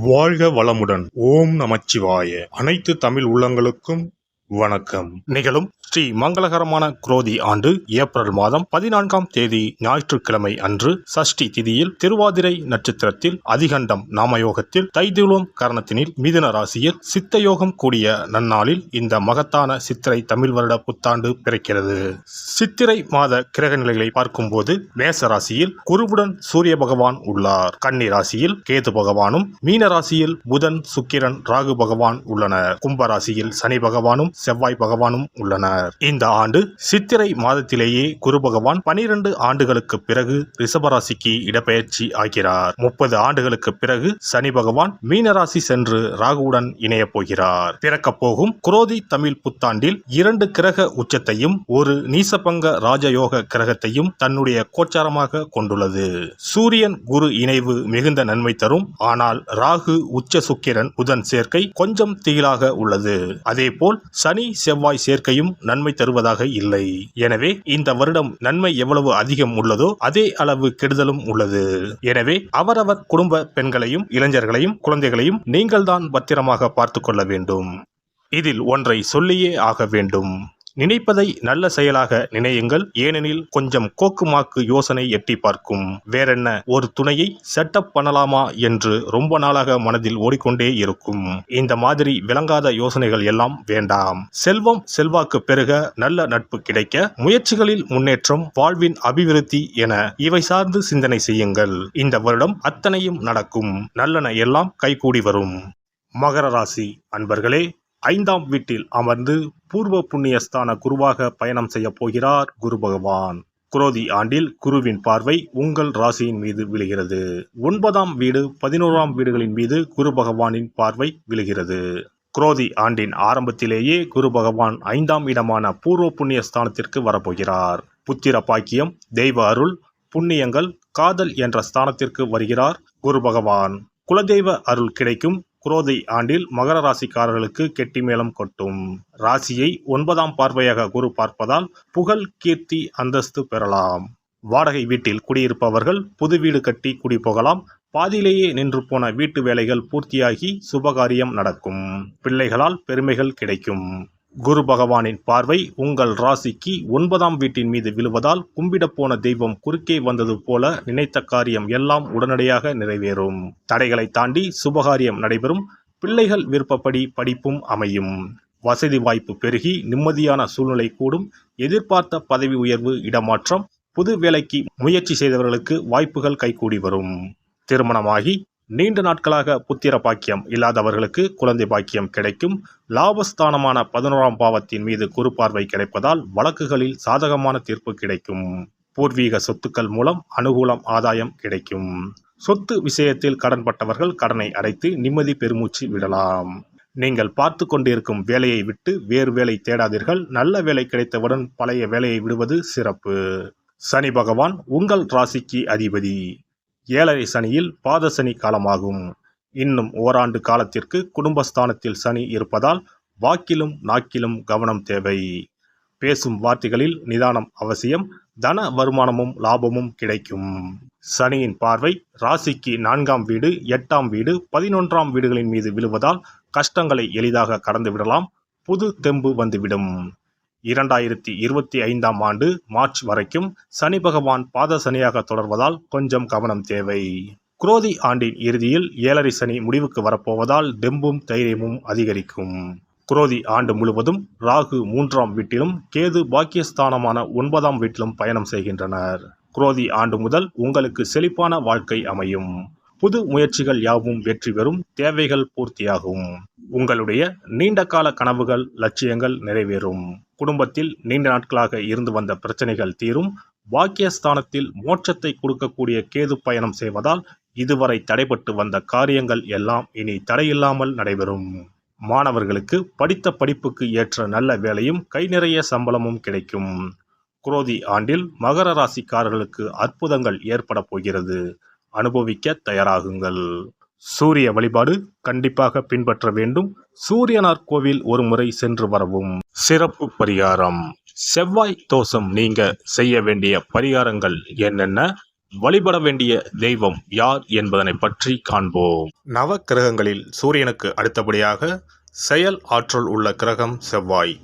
வாழ்க வளமுடன். ஓம் நமச்சிவாய. அனைத்து தமிழ் உள்ளங்களுக்கும் வணக்கம். நிகழும் ஸ்ரீ மங்களகரமான குரோதி ஆண்டு ஏப்ரல் மாதம் 14ஆம் தேதி ஞாயிற்றுக்கிழமை அன்று சஷ்டி திதியில் திருவாதிரை நட்சத்திரத்தில் அதிகண்டம் நாமயோகத்தில் தைதுளம் கரணத்தினில் மிதுன ராசியில் சித்தயோகம் கூடிய நன்னாளில் இந்த மகத்தான சித்திரை தமிழ் வருட புத்தாண்டு பிறக்கிறது. சித்திரை மாத கிரக நிலைகளை பார்க்கும்போது மேச ராசியில் குருவுடன் சூரிய பகவான் உள்ளார். கன்னி ராசியில் கேது பகவானும், மீன ராசியில் புதன், சுக்கிரன், ராகு பகவான் உள்ளனர். கும்ப ராசியில் சனி பகவானும் செவ்வாய் பகவானும் உள்ளனர். இந்த ஆண்டு சித்திரை மாதத்திலேயே குரு பகவான் 12 ஆண்டுகளுக்கு பிறகு ரிஷபராசிக்கு இடப்பெயர்ச்சி ஆகிறார். 30 ஆண்டுகளுக்கு பிறகு சனி பகவான் மீனராசி சென்று ராகுவுடன் இணைய போகிறார். பிறக்கப் போகும் குரோதி தமிழ் புத்தாண்டில் 2 கிரக உச்சத்தையும் ஒரு நீசபங்க ராஜயோக கிரகத்தையும் தன்னுடைய கோச்சாரமாக கொண்டுள்ளது. சூரியன் குரு இணைவு மிகுந்த நன்மை தரும். ஆனால் ராகு, உச்ச சுக்கிரன், புதன் சேர்க்கை கொஞ்சம் திகிலாக உள்ளது. அதேபோல் சனி செவ்வாய் சேர்க்கையும் நன்மை தருவதாக இல்லை. எனவே இந்த வருடம் நன்மை எவ்வளவு அதிகம் உள்ளதோ அதே அளவு கெடுதலும் உள்ளது. எனவே அவரவர் குடும்ப பெண்களையும், இளைஞர்களையும், குழந்தைகளையும் நீங்கள்தான் பத்திரமாக பார்த்துக் கொள்ள வேண்டும். இதில் ஒன்றை சொல்லியே ஆக வேண்டும். நினைப்பதை நல்ல செயலாக நினையுங்கள். ஏனெனில் கொஞ்சம் கோக்குமாக்கு யோசனை எட்டி பார்க்கும். வேறென்ன, ஒரு துணையை செட்டப் பண்ணலாமா என்று ரொம்ப நாளாக மனதில் ஓடிக்கொண்டே இருக்கும். இந்த மாதிரி விளங்காத யோசனைகள் எல்லாம் வேண்டாம். செல்வம் செல்வாக்கு பெருக, நல்ல நட்பு கிடைக்க, முயற்சிகளில் முன்னேற்றம், வாழ்வின் அபிவிருத்தி என இவை சார்ந்து சிந்தனை செய்யுங்கள். இந்த வருடம் அத்தனையும் நடக்கும். நல்லன எல்லாம் கைகூடி வரும். மகர ராசி அன்பர்களே, 5ஆம் வீட்டில் அமர்ந்து பூர்வ புண்ணியஸ்தான குருவாக பயணம் செய்ய போகிறார் குரு பகவான். குரோதி ஆண்டில் குருவின் பார்வை உங்கள் ராசியின் மீது விழுகிறது. 9ஆம் வீடு, 11ஆம் வீடுகளின் மீது குரு பகவானின் பார்வை விழுகிறது. குரோதி ஆண்டின் ஆரம்பத்திலேயே குரு பகவான் 5ஆம் இடமான பூர்வ புண்ணியஸ்தானத்திற்கு வரப்போகிறார். புத்திர பாக்கியம், தெய்வ அருள், புண்ணியங்கள், காதல் என்ற ஸ்தானத்திற்கு வருகிறார் குரு பகவான். குலதெய்வ அருள் கிடைக்கும். குரோதி ஆண்டில் மகர ராசிக்காரர்களுக்கு கெட்டி மேளம் கொட்டும். ராசியை 9ஆம் பார்வையாக குரு பார்ப்பதால் புகழ், கீர்த்தி, அந்தஸ்து பெறலாம். வாடகை வீட்டில் குடியிருப்பவர்கள் புது வீடு கட்டி குடி போகலாம். பாதியிலேயே நின்று போன வீட்டு வேலைகள் பூர்த்தியாகி சுபகாரியம் நடக்கும். பிள்ளைகளால் பெருமைகள் கிடைக்கும். குரு பகவானின் பார்வை உங்கள் ராசிக்கு 9ஆம் வீட்டின் மீது விழுவதால் கும்பிட போன தெய்வம் குறுக்கே வந்தது போல நினைத்த காரியம் எல்லாம் உடனடியாக நிறைவேறும். தடைகளை தாண்டி சுபகாரியம் நடைபெறும். பிள்ளைகள் விருப்பப்படி படிப்பும் அமையும். வசதி வாய்ப்பு பெருகி நிம்மதியான சூழ்நிலை கூடும். எதிர்பார்த்த பதவி உயர்வு, இடமாற்றம், புது வேலைக்கு முயற்சி செய்தவர்களுக்கு வாய்ப்புகள் கைகூடி வரும். திருமணமாகி நீண்ட நாட்களாக புத்திர பாக்கியம் இல்லாதவர்களுக்கு குழந்தை பாக்கியம் கிடைக்கும். லாபஸ்தானமான 11ஆம் பாவத்தின் மீது குரு பார்வை கிடைப்பதால் வழக்குகளில் சாதகமான தீர்ப்பு கிடைக்கும். பூர்வீக சொத்துக்கள் மூலம் அனுகூலம், ஆதாயம் கிடைக்கும். சொத்து விஷயத்தில் கடன்பட்டவர்கள் கடனை அடைத்து நிம்மதி பெருமூச்சு விடலாம். நீங்கள் பார்த்து கொண்டிருக்கும் வேலையை விட்டு வேறு வேலை தேடாதீர்கள். நல்ல வேலை கிடைத்தவுடன் பழைய வேலையை விடுவது சிறப்பு. சனி பகவான் உங்கள் ராசிக்கு அதிபதி. 7.5 சனியில் பாத சனி காலமாகும். இன்னும் ஓராண்டு காலத்திற்கு குடும்பஸ்தானத்தில் சனி இருப்பதால் வாக்கிலும் நாக்கிலும் கவனம் தேவை. பேசும் வார்த்தைகளில் நிதானம் அவசியம். தன வருமானமும் லாபமும் கிடைக்கும். சனியின் பார்வை ராசிக்கு 4ஆம் வீடு, 8ஆம் வீடு, 11ஆம் வீடுகளின் மீது விழுவதால் கஷ்டங்களை எளிதாக கடந்து விடலாம். புது தெம்பு வந்துவிடும். 2025ஆம் ஆண்டு மார்ச் வரைக்கும் சனி பகவான் பாத சனியாக தொடர்வதால் கொஞ்சம் கவனம் தேவை. குரோதி ஆண்டின் இறுதியில் 7.5 சனி முடிவுக்கு வரப்போவதால் தெம்பும் தைரியமும் அதிகரிக்கும். குரோதி ஆண்டு முழுவதும் ராகு 3ஆம் வீட்டிலும் கேது பாக்கியஸ்தானமான 9ஆம் வீட்டிலும் பயணம் செய்கின்றனர். குரோதி ஆண்டு முதல் உங்களுக்கு செழிப்பான வாழ்க்கை அமையும். புது முயற்சிகள் யாவும் வெற்றி பெறும். தேவைகள் பூர்த்தியாகும். உங்களுடைய நீண்டகால கனவுகள், லட்சியங்கள் நிறைவேறும். குடும்பத்தில் நீண்ட நாட்களாக இருந்து வந்த பிரச்சனைகள் தீரும். பாக்கியஸ்தானத்தில் மோட்சத்தை கொடுக்கக்கூடிய கேது பயணம் செய்வதால் இதுவரை தடைபட்டு வந்த காரியங்கள் எல்லாம் இனி தடையில்லாமல் நடைபெறும். மாணவர்களுக்கு படித்த படிப்புக்கு ஏற்ற நல்ல வேலையும் கை நிறைய சம்பளமும் கிடைக்கும். குரோதி ஆண்டில் மகர ராசிக்காரர்களுக்கு அற்புதங்கள் ஏற்பட போகிறது. அனுபவிக்க தயாராகுங்கள். சூரிய வழிபாடு கண்டிப்பாக பின்பற்ற வேண்டும். சூரியனார் கோவில் ஒரு முறை சென்று வரவும். சிறப்பு பரிகாரம். செவ்வாய் தோஷம் நீங்க செய்ய வேண்டிய பரிகாரங்கள் என்னென்ன, வழிபட வேண்டிய தெய்வம் யார் என்பதனை பற்றி காண்போம். நவ கிரகங்களில் சூரியனுக்கு அடுத்தபடியாக செயல் ஆற்றல் உள்ள கிரகம் செவ்வாய்.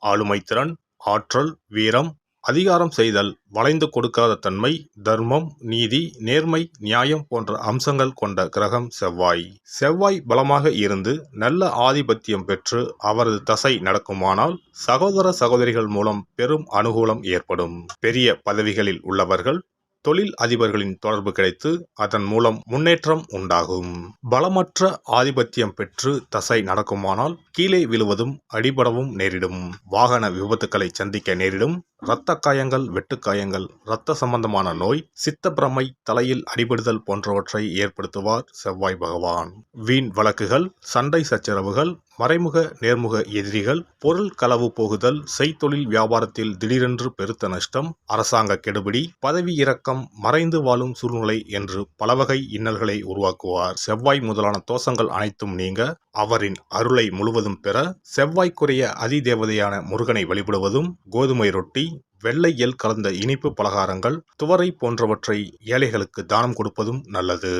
ஆளுமை திறன், ஆற்றல், வீரம், அதிகாரம் செய்தல், வளைந்து கொடுக்காத தன்மை, தர்மம், நீதி, நேர்மை, நியாயம் போன்ற அம்சங்கள் கொண்ட கிரகம் செவ்வாய். செவ்வாய் பலமாக இருந்து நல்ல ஆதிபத்தியம் பெற்று அவரது தசை நடக்குமானால் சகோதர சகோதரிகள் மூலம் பெரும் அனுகூலம் ஏற்படும். பெரிய பதவிகளில் உள்ளவர்கள், தொழில் அதிபர்களின் தொடர்பு கிடைத்து அதன் மூலம் முன்னேற்றம் உண்டாகும். பலமற்ற ஆதிபத்தியம் பெற்று தசை நடக்குமானால் கீழே விழுவதும் அடிபடவும் நேரிடும். வாகன விபத்துக்களை சந்திக்க நேரிடும். இரத்த காயங்கள், வெட்டுக்காயங்கள், இரத்த சம்பந்தமான நோய், சித்தப்பிரமை, தலையில் அடிபடுதல் போன்றவற்றை ஏற்படுத்துவார் செவ்வாய் பகவான். வீண் வழக்குகள், சண்டை சச்சரவுகள், மறைமுக நேர்முக எதிரிகள், பொருள் களவு போகுதல், செய்தொழில் வியாபாரத்தில் திடீரென்று பெருத்த நஷ்டம், அரசாங்க கெடுபிடி, பதவி இறக்கம், மறைந்து வாழும் சூழ்நிலை என்று பலவகை இன்னல்களை உருவாக்குவார். செவ்வாய் முதலான தோஷங்கள் அனைத்தும் நீங்க அவரின் அருளை முழுவதும் பெற செவ்வாய்க்குரிய அதிதேவதையான முருகனை வழிபடுவதும், கோதுமை ரொட்டி, வெள்ளை எள் கலந்த இனிப்பு பலகாரங்கள், துவரை போன்றவற்றை ஏழைகளுக்கு தானம் கொடுப்பதும் நல்லது.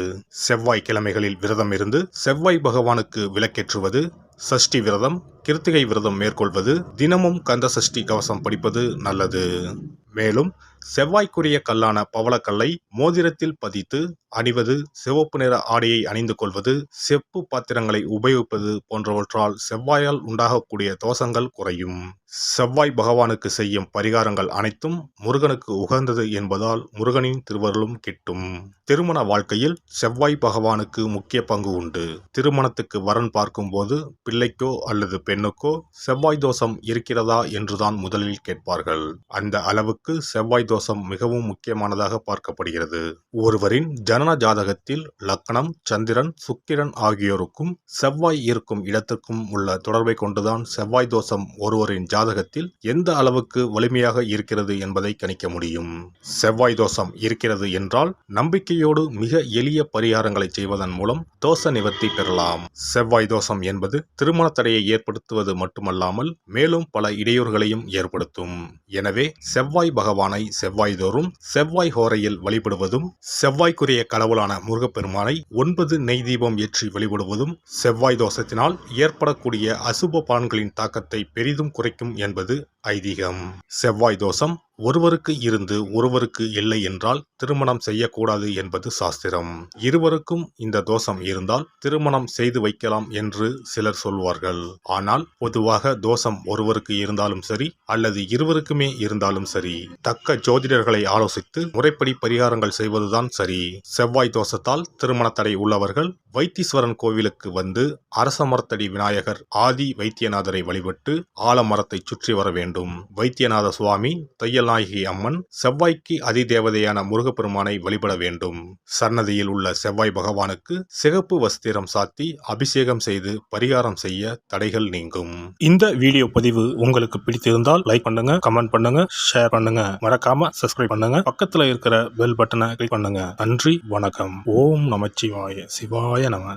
செவ்வாய் கிழமைகளில் விரதம் இருந்து செவ்வாய் பகவானுக்கு விளக்கேற்றுவது, சஷ்டி விரதம், கிருத்திகை விரதம் மேற்கொள்வது, தினமும் கந்த சஷ்டி கவசம் படிப்பது நல்லது. மேலும் செவ்வாய்க்குரிய கல்லான பவளக்கல்லை மோதிரத்தில் பதித்து அணிவது, சிவப்பு நிற ஆடையை அணிந்து கொள்வது, செப்பு பாத்திரங்களை உபயோகிப்பது போன்றவற்றால் செவ்வாயால் உண்டாகக்கூடிய தோஷங்கள் குறையும். செவ்வாய் பகவானுக்கு செய்யும் பரிகாரங்கள் அனைத்தும் முருகனுக்கு உகந்தது என்பதால் முருகனின் திருவருளும் கிட்டும். திருமண வாழ்க்கையில் செவ்வாய் பகவானுக்கு முக்கிய பங்கு உண்டு. திருமணத்துக்கு வரன் பார்க்கும்போது பிள்ளைக்கோ அல்லது பெண்ணுக்கோ செவ்வாய் தோஷம் இருக்கிறதா என்றுதான் முதலில் கேட்பார்கள். அந்த அளவுக்கு செவ்வாய் தோஷம் மிகவும் முக்கியமானதாக பார்க்கப்படுகிறது. ஒருவரின் ஜனன ஜாதகத்தில் லக்னம், சந்திரன், சுக்கிரன் ஆகியோருக்கும் செவ்வாய் இருக்கும் இடத்திற்கும் உள்ள தொடர்பை கொண்டுதான் செவ்வாய் தோஷம் ஒருவரின் ஜாதகத்தில் எந்த அளவுக்கு வலிமையாக இருக்கிறது என்பதை கணிக்க முடியும். செவ்வாய் தோஷம் இருக்கிறது என்றால் நம்பிக்கையோடு மிக எளிய பரிகாரங்களை செய்வதன் மூலம் தோஷ நிவர்த்தி பெறலாம். செவ்வாய் தோஷம் என்பது திருமண தடையை ஏற்படுத்துவது மட்டுமல்லாமல் மேலும் பல இடையூறுகளையும் ஏற்படுத்தும். எனவே செவ்வாய் பகவானை செவ்வாய் தோறும் செவ்வாய் ஹோரையில் வழிபடுவதும், செவ்வாய்க்குரிய கடவுளான முருகப்பெருமானை 9 நெய் தீபம் ஏற்றி வழிபடுவதும் செவ்வாய் தோஷத்தினால் ஏற்படக்கூடிய அசுப பலன்களின் தாக்கத்தை பெரிதும் குறைக்கும் என்பது ஐதீகம். செவ்வாய் தோஷம் ஒருவருக்கு இருந்து ஒருவருக்கு இல்லை என்றால் திருமணம் செய்யக்கூடாது என்பது சாஸ்திரம். இருவருக்கும் இந்த தோஷம் இருந்தால் திருமணம் செய்து வைக்கலாம் என்று சிலர் சொல்வார்கள். ஆனால் பொதுவாக தோஷம் ஒருவருக்கு இருந்தாலும் சரி அல்லது இருவருக்குமே இருந்தாலும் சரி, தக்க ஜோதிடர்களை ஆலோசித்து முறைப்படி பரிகாரங்கள் செய்வதுதான் சரி. செவ்வாய் தோஷத்தால் திருமண தடை உள்ளவர்கள் வைத்தீஸ்வரன் கோவிலுக்கு வந்து அரசமரத்தடி விநாயகர் ஆதி வைத்தியநாதரை வழிபட்டு ஆலமரத்தை சுற்றி வர வேண்டும். வைத்தியநாத சுவாமி, தையல்நாயகி அம்மன், செவ்வாய்க்கு அதிதேவதையான முருகப்பெருமானை வழிபட வேண்டும். சன்னதியில் உள்ள செவ்வாய் பகவானுக்கு சிகப்பு வஸ்திரம் சாத்தி அபிஷேகம் செய்து பரிகாரம் செய்ய தடைகள் நீங்கும். இந்த வீடியோ பதிவு உங்களுக்கு பிடித்திருந்தால் லைக் பண்ணுங்க, கமெண்ட் பண்ணுங்க, ஷேர் பண்ணுங்க, மறக்காம சப்ஸ்கிரைப் பண்ணுங்க, பக்கத்துல இருக்கிற பெல் பட்டனை கிளிக் பண்ணுங்க. நன்றி, வணக்கம். ஓம் நமச்சிவாய. சிவாய நம.